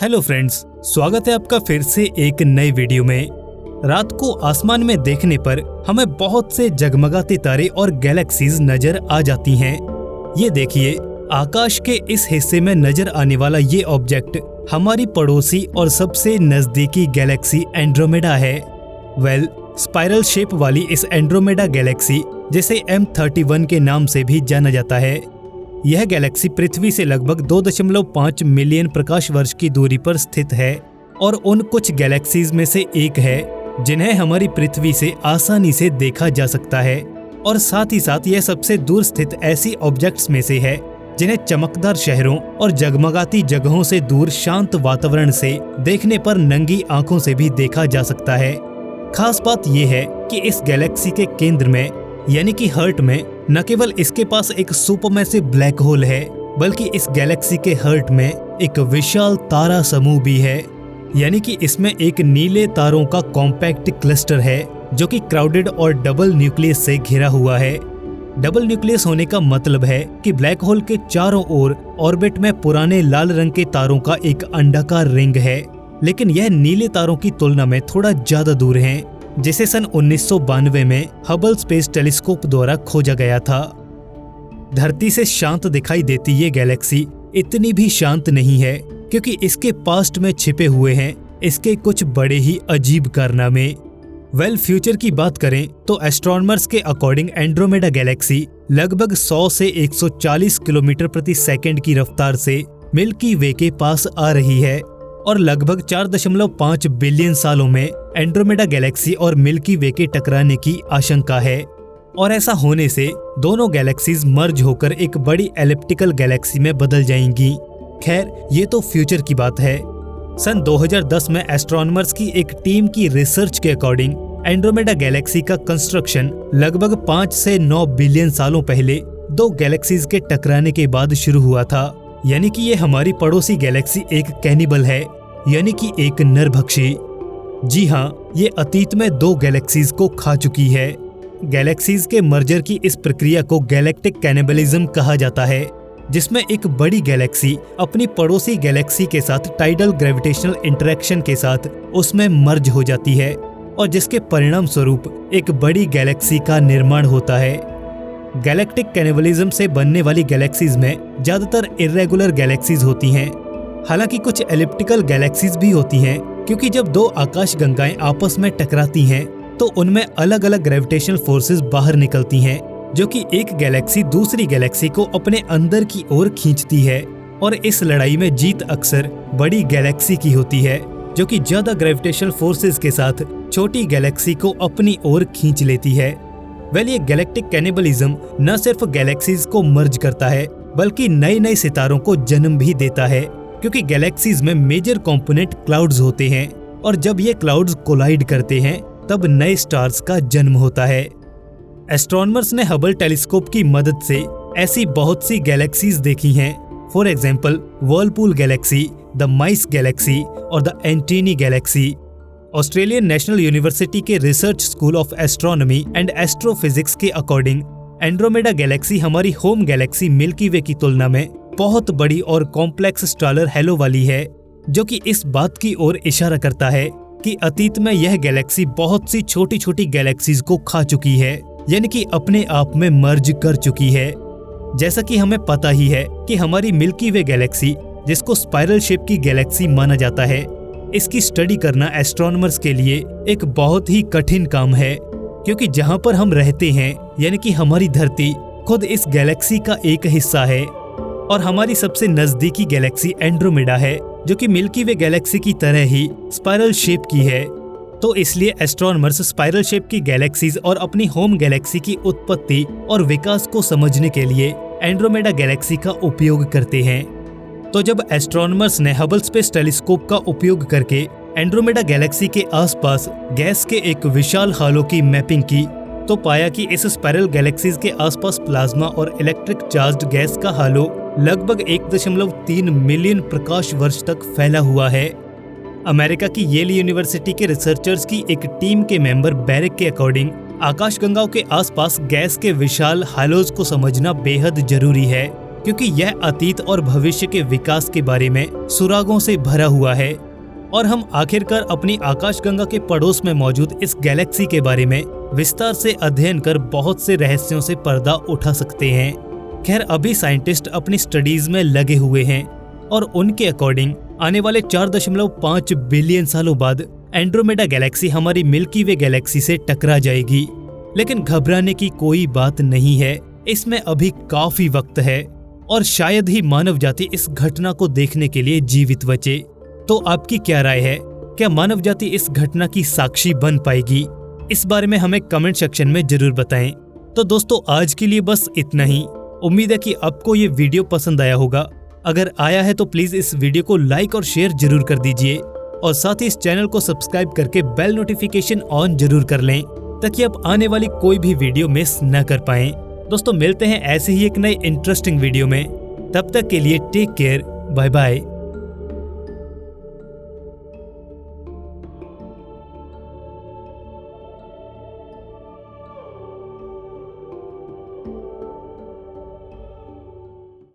Hello friends, स्वागत है आपका फिर से एक नए वीडियो में। रात को आसमान में देखने पर हमें बहुत से जगमगाते तारे और गैलेक्सीज नजर आ जाती हैं। ये देखिए, आकाश के इस हिस्से में नजर आने वाला ये ऑब्जेक्ट हमारी पड़ोसी और सबसे नजदीकी गैलेक्सी एंड्रोमेडा है। स्पाइरल शेप वाली इस एंड्रोमेडा गैलेक्सी, जिसे M31 के नाम से भी जाना जाता है, यह गैलेक्सी पृथ्वी से लगभग 2.5 मिलियन प्रकाश वर्ष की दूरी पर स्थित है और उन कुछ गैलेक्सीज में से एक है जिन्हें हमारी पृथ्वी से आसानी से देखा जा सकता है। और साथ ही साथ यह सबसे दूर स्थित ऐसी ऑब्जेक्ट्स में से है जिन्हें चमकदार शहरों और जगमगाती जगहों से दूर शांत वातावरण से देखने पर नंगी आंखों से भी देखा जा सकता है। खास बात यह है कि इस गैलेक्सी के केंद्र में यानी कि हर्ट में न केवल इसके पास एक सुपरमैसिव ब्लैक होल है, बल्कि इस गैलेक्सी के हर्ट में एक विशाल तारा समूह भी है। यानी कि इसमें एक नीले तारों का कॉम्पैक्ट क्लस्टर है जो कि क्राउडेड और डबल न्यूक्लियस से घिरा हुआ है। डबल न्यूक्लियस होने का मतलब है कि ब्लैक होल के चारों ओर ऑर्बिट में पुराने लाल रंग के तारों का एक अंडाकार रिंग है, लेकिन यह नीले तारों की तुलना में थोड़ा ज्यादा दूर है, जिसे सन 1992 में हबल स्पेस टेलीस्कोप द्वारा खोजा गया था। धरती से शांत दिखाई देती ये गैलेक्सी इतनी भी शांत नहीं है, क्योंकि इसके पास्ट में छिपे हुए हैं इसके कुछ बड़े ही अजीब कारनामे। फ्यूचर की बात करें तो एस्ट्रोनॉमर्स के अकॉर्डिंग एंड्रोमेडा गैलेक्सी लगभग 100 से 140 किलोमीटर प्रति सेकंड की रफ्तार से मिल्की वे के पास आ रही है और लगभग 4.5 बिलियन सालों में एंड्रोमेडा गैलेक्सी और मिल्की वे के टकराने की आशंका है। और ऐसा होने से दोनों गैलेक्सीज मर्ज होकर एक बड़ी एलिप्टिकल गैलेक्सी में बदल जाएंगी। खैर, ये तो फ्यूचर की बात है। सन 2010 में एस्ट्रोनॉमर्स की एक टीम की रिसर्च के अकॉर्डिंग एंड्रोमेडा गैलेक्सी का कंस्ट्रक्शन लगभग 5 से 9 बिलियन सालों पहले दो गैलेक्सीज के टकराने के बाद शुरू हुआ था। यानी कि ये हमारी पड़ोसी गैलेक्सी एक कैनिबल है, यानी कि एक नरभक्षी। जी हाँ, ये अतीत में दो गैलेक्सीज को खा चुकी है। गैलेक्सीज के मर्जर की इस प्रक्रिया को गैलेक्टिक कैनिबलिज्म कहा जाता है, जिसमें एक बड़ी गैलेक्सी अपनी पड़ोसी गैलेक्सी के साथ टाइडल ग्रेविटेशनल इंटरेक्शन के साथ उसमें मर्ज हो जाती है और जिसके परिणाम स्वरूप एक बड़ी गैलेक्सी का निर्माण होता है। गैलेक्टिक कैनिबलिज्म से बनने वाली गैलेक्सीज में ज्यादातर इर्रेगुलर गैलेक्सीज होती हैं। हालांकि कुछ एलिप्टिकल गैलेक्सीज भी होती हैं, क्योंकि जब दो आकाश गंगाएं आपस में टकराती हैं तो उनमें अलग अलग ग्रेविटेशनल फोर्सेस बाहर निकलती हैं, जो कि एक गैलेक्सी दूसरी गैलेक्सी को अपने अंदर की ओर खींचती है। और इस लड़ाई में जीत अक्सर बड़ी गैलेक्सी की होती है, जो कि ज्यादा ग्रेविटेशनल फोर्सेस के साथ छोटी गैलेक्सी को अपनी ओर खींच लेती है। ये गैलेक्टिक कैनिबलिज्म न सिर्फ गैलेक्सीज को मर्ज करता है, बल्कि नए नए सितारों को जन्म भी देता है, क्योंकि गैलेक्सीज में मेजर कंपोनेंट क्लाउड्स होते हैं और जब ये क्लाउड्स कोलाइड करते हैं तब नए स्टार्स का जन्म होता है। एस्ट्रोनॉमर्स ने हबल टेलीस्कोप की मदद से ऐसी बहुत सी गैलेक्सीज देखी हैं। For example whirlpool galaxy, the mice galaxy और the antennae galaxy. Australian National University के research school of astronomy and astrophysics के अकॉर्डिंग एंड्रोमेडा गैलेक्सी हमारी होम गैलेक्सी मिल्की वे की तुलना में बहुत बड़ी और कॉम्प्लेक्स स्टारर हैलो वाली है, जो कि इस बात की ओर इशारा करता है कि अतीत में यह गैलेक्सी बहुत सी छोटी छोटी गैलेक्सीज को खा चुकी है, यानी कि अपने आप में मर्ज कर चुकी है। जैसा कि हमें पता ही है कि हमारी मिल्की वे गैलेक्सी, जिसको स्पाइरल शेप की गैलेक्सी माना जाता है, इसकी स्टडी करना एस्ट्रोनॉमर्स के लिए एक बहुत ही कठिन काम है, क्योंकि जहां पर हम रहते हैं यानी कि हमारी धरती खुद इस गैलेक्सी का एक हिस्सा है और हमारी सबसे नजदीकी गैलेक्सी एंड्रोमेडा है, जो कि मिल्की वे गैलेक्सी की तरह ही स्पाइरल शेप की है। तो इसलिए एस्ट्रोनॉमर्स स्पाइरल शेप की गैलेक्सीज और अपनी होम गैलेक्सी की उत्पत्ति और विकास को समझने के लिए एंड्रोमेडा गैलेक्सी का उपयोग करते हैं। तो जब एस्ट्रोनॉमर्स ने हबल स्पेस टेलीस्कोप का उपयोग करके एंड्रोमेडा गैलेक्सी के आसपास गैस के एक विशाल हालो की मैपिंग की, तो पाया कि इस स्पाइरल गैलेक्सीज के आसपास प्लाज्मा और इलेक्ट्रिक चार्ज्ड गैस का हालो लगभग 1.3 मिलियन प्रकाश वर्ष तक फैला हुआ है। अमेरिका की येल यूनिवर्सिटी के रिसर्चर्स की एक टीम के मेंबर बैरेक के अकॉर्डिंग आकाशगंगाओं के आसपास गैस के विशाल हालोज को समझना बेहद जरूरी है, क्योंकि यह अतीत और भविष्य के विकास के बारे में सुरागों से भरा हुआ है और हम आखिरकार अपनी आकाशगंगा के पड़ोस में मौजूद इस गैलेक्सी के बारे में विस्तार से अध्ययन कर बहुत से रहस्यों से पर्दा उठा सकते हैं। खैर, अभी साइंटिस्ट अपनी स्टडीज में लगे हुए हैं और उनके अकॉर्डिंग आने वाले 4.5 बिलियन सालों बाद एंड्रोमेडा गैलेक्सी हमारी मिल्की वे गैलेक्सी से टकरा जाएगी। लेकिन घबराने की कोई बात नहीं है, इसमें अभी काफी वक्त है और शायद ही मानव जाति इस घटना को देखने के लिए जीवित बचे। तो आपकी क्या राय है? क्या मानव जाति इस घटना की साक्षी बन पाएगी? इस बारे में हमें कमेंट सेक्शन में जरूर बताएं। तो दोस्तों, आज के लिए बस इतना ही। उम्मीद है कि आपको ये वीडियो पसंद आया होगा। अगर आया है तो प्लीज इस वीडियो को लाइक और शेयर जरूर कर दीजिए और साथ ही इस चैनल को सब्सक्राइब करके बेल नोटिफिकेशन ऑन जरूर कर लें ताकि आप आने वाली कोई भी वीडियो मिस न कर पाएं। दोस्तों, मिलते हैं ऐसे ही एक नए इंटरेस्टिंग वीडियो में। तब तक के लिए टेक केयर, बाय बाय।